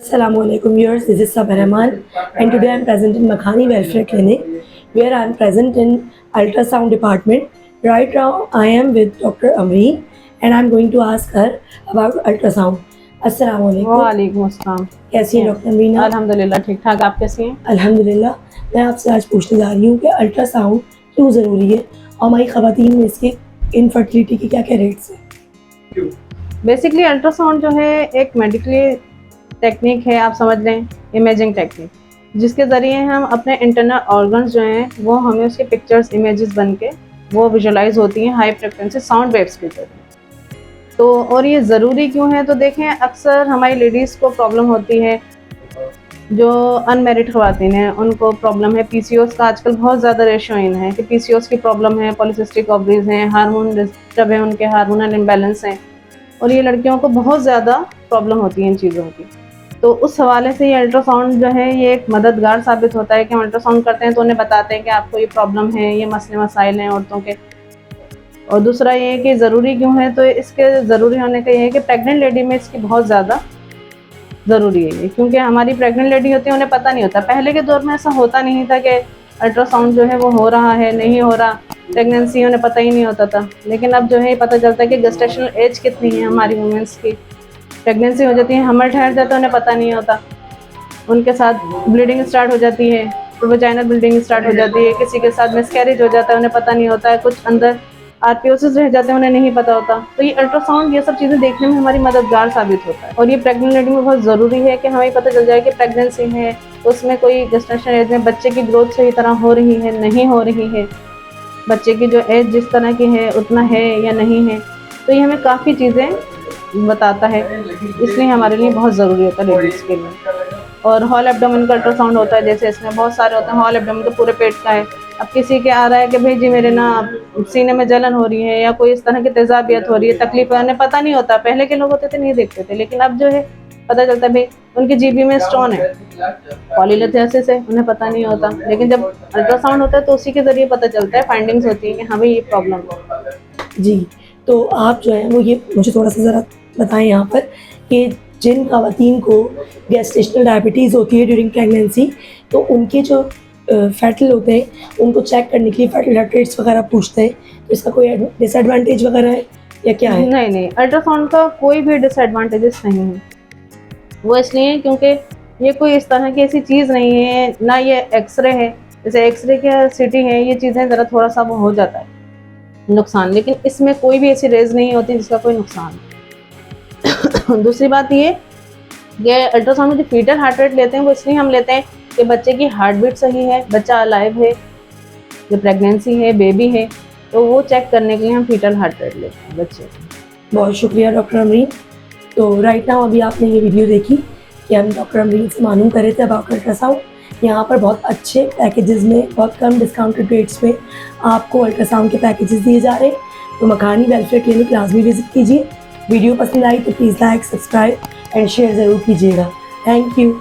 Assalamualaikum viewers, this is Sabah Rahman and today I am present in Makhani Welfare Clinic where I am present in ultrasound department. Right now I am with Dr. Amreen and I am going to ask her about ultrasound. Assalamualaikum. वालेकुम अस्सलाम। कैसी हैं doctor Amreen आप? अल्हम्दुलिल्लाह ठीक ठाक। आप कैसी हैं? अल्हम्दुलिल्लाह। मैं आपसे आज पूछने जा रही हूँ कि अल्ट्रासाउंड क्यों ज़रूरी है और हमारी ख़वातीन में इसके इनफर्टिलिटी के क्या क्या रेट्स हैं? बेसिकली अल्ट्रासाउंड जो है एक मेडिकली टेक्निक है, आप समझ लें इमेजिंग टेक्निक, जिसके ज़रिए हम अपने इंटरनल ऑर्गन्स जो हैं वो हमें उसके पिक्चर्स इमेजेस बन के वो विजुलाइज होती हैं हाई फ्रिक्वेंसी साउंड वेव्स के जरिए। तो और ये ज़रूरी क्यों है? तो देखें अक्सर हमारी लेडीज़ को प्रॉब्लम होती है, जो अनमेरिड ख़वातीन हैं उनको प्रॉब्लम है पीसीओएस का। आजकल बहुत ज़्यादा रेशो इन है कि पीसीओएस की प्रॉब्लम है, पॉलीसिस्टिक ओवरीज हैं, हार्मोन डिस्टर्ब है, उनके हार्मोनल इम्बैलेंस हैं और ये लड़कियों को बहुत ज़्यादा प्रॉब्लम होती है इन चीज़ों की। तो उस हवाले से ये अल्ट्रासाउंड जो है ये एक मददगार साबित होता है कि हम अल्ट्रासाउंड करते हैं तो उन्हें बताते हैं कि आपको ये प्रॉब्लम है, ये मसले मसाइल हैं औरतों के। और दूसरा ये है कि ज़रूरी क्यों है, तो इसके ज़रूरी होने का ये है कि प्रेग्नेंट लेडी में इसकी बहुत ज़्यादा ज़रूरी है ये, क्योंकि हमारी प्रेग्नेंट लेडी होती है उन्हें पता नहीं होता। पहले के दौर में ऐसा होता नहीं था कि अल्ट्रासाउंड जो है वो हो रहा है नहीं हो रहा, प्रेगनेंसी उन्हें पता ही नहीं होता था। लेकिन अब जो है पता चलता है कि गेस्टेशनल एज कितनी है हमारी वुमेंस की, प्रेगनेंसी हो जाती है, हमर ठहर जाता है, उन्हें पता नहीं होता, उनके साथ ब्लीडिंग स्टार्ट हो जाती है, तो वजाइनल ब्लीडिंग स्टार्ट हो जाती है, किसी के साथ मिसकैरेज हो जाता है, उन्हें पता नहीं होता है, कुछ अंदर आरपीओसिस रह जाते हैं, उन्हें नहीं पता होता। तो ये अल्ट्रासाउंड ये सब चीज़ें देखने में हमारी मददगार साबित होता है और ये प्रेग्नेंट लेडी में बहुत ज़रूरी है कि हमें पता चल जाए कि प्रेगनेंसी है, उसमें कोई गेस्टेशनल एज में बच्चे की ग्रोथ सही तरह हो रही है नहीं हो रही है, बच्चे की जो एज जिस तरह की है उतना है या नहीं है। तो ये हमें काफ़ी चीज़ें बताता है, इसलिए हमारे लिए बहुत ज़रूरी होता है लेडीज़ के लिए। और हॉल एब्डोमेन का अल्ट्रासाउंड होता है, जैसे इसमें बहुत सारे होते हैं। हॉल एब्डोमेन तो पूरे पेट का है। अब किसी के आ रहा है कि भाई जी मेरे ना सीने में जलन हो रही है या कोई इस तरह की तेज़ाबियत हो रही है, तकलीफ है, उन्हें पता नहीं होता। पहले के लोग होते थे नहीं देखते थे, लेकिन अब जो है पता चलता है भाई उनकी जीबी में स्टोन है, पॉलीलिथेसिस है, उन्हें पता नहीं होता। लेकिन जब अल्ट्रासाउंड होता है तो उसी के ज़रिए पता चलता है, फाइंडिंग्स होती है कि हाँ भाई ये प्रॉब्लम है। जी, तो आप जो है वो ये मुझे थोड़ा सा ज़रा बताएं यहाँ पर कि जिन ख़वातीन को गेस्टेशनल डायबिटीज़ होती है ड्यूरिंग प्रेगनेंसी, तो उनके जो फैटल होते हैं उनको चेक करने के लिए फैटल रेट्स वगैरह पूछते हैं, तो इसका कोई डिसएडवांटेज वगैरह है या क्या है? नहीं, अल्ट्रासाउंड का कोई भी डिसएडवांटेजेस नहीं है। वो इसलिए क्योंकि ये कोई इस तरह की ऐसी चीज़ नहीं है, ना ये एक्सरे है। जैसे एक्सरे के सिटी है, ये चीज़ें ज़रा थोड़ा सा वो हो जाता है नुकसान, लेकिन इसमें कोई भी ऐसी रेज नहीं होती जिसका कोई नुकसान है। दूसरी बात ये अल्ट्रासाउंड में जो फीटल हार्ट रेट लेते हैं वो इसलिए हम लेते हैं कि बच्चे की हार्ट बीट सही है, बच्चा अलाइव है, जो प्रेगनेंसी है, बेबी है, तो वो चेक करने के लिए हम फीटल हार्ट रेट लेते हैं बच्चे। बहुत शुक्रिया डॉक्टर अमरीन। तो राइट नाउ अभी आपने ये वीडियो देखी कि हम डॉक्टर अमरीन से मालूम कर रहे थे अबाउट अल्ट्रासाउंड। यहाँ पर बहुत अच्छे पैकेजेस में, बहुत कम डिस्काउंटेड रेट्स में आपको अल्ट्रासाउंड के पैकेजेस दिए जा रहे हैं। तो मखानी वेलफेयर क्लिनिक लाजमी विजिट कीजिए। वीडियो पसंद आई तो please like, subscribe and share ज़रूर कीजिएगा। Thank you.